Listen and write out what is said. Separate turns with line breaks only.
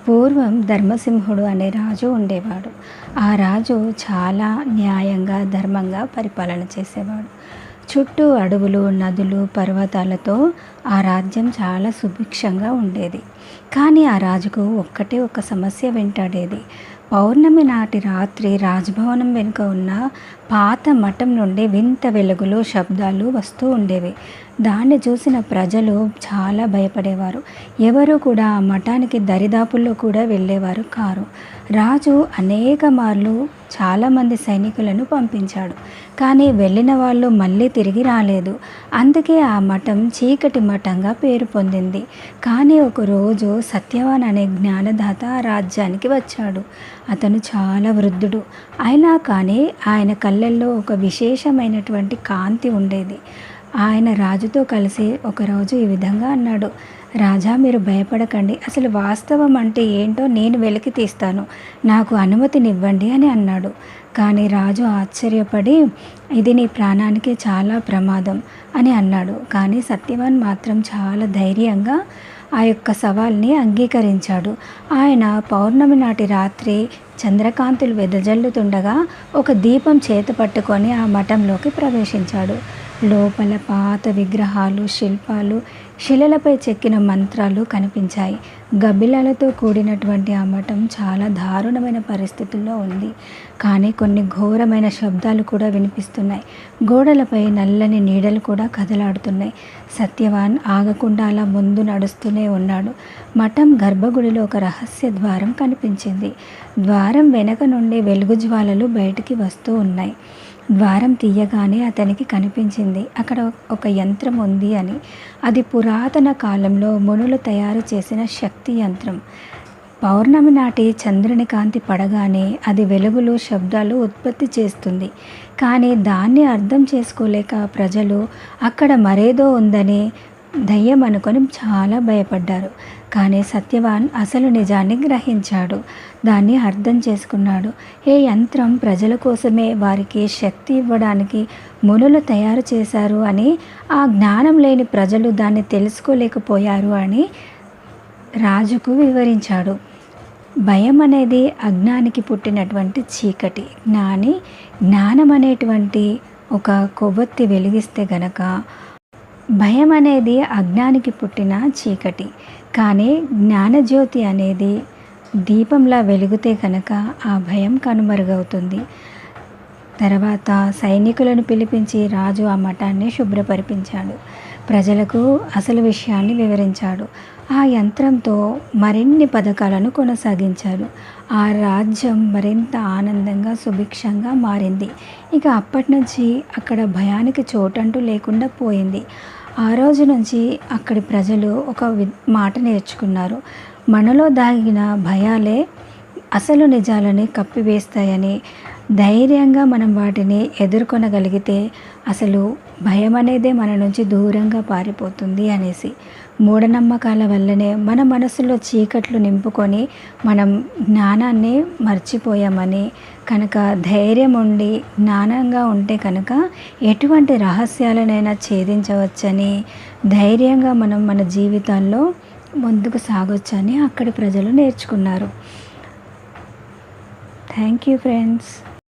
పూర్వం ధర్మసింహుడు అనే రాజు ఉండేవాడు. ఆ రాజు చాలా న్యాయంగా, ధర్మంగా పరిపాలన చేసేవాడు. చుట్టూ అడవులు, నదులు, పర్వతాలతో ఆ రాజ్యం చాలా సుభిక్షంగా ఉండేది. కానీ ఆ రాజుకు ఒక్కటే ఒక సమస్య వెంటాడేది. పౌర్ణమి నాటి రాత్రి రాజభవనం వెనుక ఉన్న పాత మఠం నుండి వింత వెలుగులు, శబ్దాలు వస్తూ ఉండేవి. దాన్ని చూసిన ప్రజలు చాలా భయపడేవారు. ఎవరు కూడా ఆ మఠానికి దరిదాపుల్లో కూడా వెళ్ళేవారు కారు. రాజు అనేక మార్లు చాలామంది సైనికులను పంపించాడు. కానీ వెళ్ళిన వాళ్ళు మళ్ళీ తిరిగి రాలేదు. అందుకే ఆ మఠం చీకటి మఠంగా పేరు పొందింది. కానీ ఒకరోజు సత్యవాన్ అనే జ్ఞానదాత ఆ రాజ్యానికి వచ్చాడు. అతను చాలా వృద్ధుడు. అయినా కానీ ఆయన కళ్ళల్లో ఒక విశేషమైనటువంటి కాంతి ఉండేది. ఆయన రాజుతో కలిసి ఒకరోజు ఈ విధంగా అన్నాడు: రాజా, మీరు భయపడకండి. అసలు వాస్తవం అంటే ఏంటో నేను వెలికి తీస్తాను. నాకు అనుమతినివ్వండి అని అన్నాడు. కానీ రాజు ఆశ్చర్యపడి, ఇది నీ ప్రాణానికి చాలా ప్రమాదం అని అన్నాడు. కానీ సత్యవాన్ మాత్రం చాలా ధైర్యంగా ఆ యొక్క సవాల్ని అంగీకరించాడు. ఆయన పౌర్ణమి నాటి రాత్రి చంద్రకాంతులు వెదజల్లుతుండగా ఒక దీపం చేత పట్టుకొని ఆ మఠంలోకి ప్రవేశించాడు. లోపల పాత విగ్రహాలు, శిల్పాలు, శిలలపై చెక్కిన మంత్రాలు కనిపించాయి. గబ్బిలాలతో కూడినటువంటి ఆ మఠం చాలా దారుణమైన పరిస్థితుల్లో ఉంది. కానీ కొన్ని ఘోరమైన శబ్దాలు కూడా వినిపిస్తున్నాయి. గోడలపై నల్లని నీడలు కూడా కదలాడుతున్నాయి. సత్యవాన్ ఆగకుండా అలా ముందు నడుస్తూనే ఉన్నాడు. మఠం గర్భగుడిలో ఒక రహస్య ద్వారం కనిపించింది. ద్వారం వెనక నుండి వెలుగు జ్వాలలు బయటికి వస్తూ ఉన్నాయి. ద్వారం తీయగానే అతనికి కనిపించింది అక్కడ ఒక యంత్రం ఉంది అని. అది పురాతన కాలంలో మునులు తయారు చేసిన శక్తి యంత్రం. పౌర్ణమి నాటి చంద్రుని కాంతి పడగానే అది వెలుగులు, శబ్దాలు ఉత్పత్తి చేస్తుంది. కానీ దాన్ని అర్థం చేసుకోలేక ప్రజలు అక్కడ మరేదో ఉందని దయ్యం అనుకొని చాలా భయపడ్డారు. కానీ సత్యవాన్ అసలు నిజాన్ని గ్రహించాడు. దాన్ని అర్థం చేసుకున్నాడు. ఏ యంత్రం ప్రజల కోసమే, వారికి శక్తి ఇవ్వడానికి మునులు తయారు చేశారు అని, ఆ జ్ఞానం లేని ప్రజలు దాన్ని తెలుసుకోలేకపోయారు అని రాజుకు వివరించాడు. భయం అనేది అజ్ఞానికి పుట్టినటువంటి చీకటి. జ్ఞానం అనేటువంటి ఒక కొవ్వొత్తి వెలిగిస్తే గనక భయం అనేది అజ్ఞానికి పుట్టిన చీకటి. కానీ జ్ఞానజ్యోతి అనేది దీపంలా వెలిగితే కనుక ఆ భయం కనుమరుగవుతుంది. తర్వాత సైనికులను పిలిపించి రాజు ఆ మఠాన్ని శుభ్రపరిపించాడు. ప్రజలకు అసలు విషయాన్ని వివరించాడు. ఆ యంత్రంతో మరిన్ని పథకాలను కొనసాగించాడు. ఆ రాజ్యం మరింత ఆనందంగా, సుభిక్షంగా మారింది. ఇక అప్పటి నుంచి అక్కడ భయానికి చోటంటూ లేకుండా పోయింది. ఆ రోజు నుంచి అక్కడి ప్రజలు ఒక మాట నేర్చుకున్నారు: మనలో దాగిన భయాలే అసలు నిజాలని కప్పివేస్తాయని. ధైర్యంగా మనం వాటిని ఎదుర్కొనగలిగితే అసలు భయం అనేదే మన నుంచి దూరంగా పారిపోతుంది అనేసి. మూఢనమ్మకాల వల్లనే మన మనసులో చీకట్లు నింపుకొని మనం జ్ఞానాన్ని మర్చిపోయామని. కనుక ధైర్యం ఉండి జ్ఞానంగా ఉంటే కనుక ఎటువంటి రహస్యాలనైనా ఛేదించవచ్చని, ధైర్యంగా మనం మన జీవితాల్లో ముందుకు సాగొచ్చని అక్కడి ప్రజలు నేర్చుకున్నారు. Thank you friends.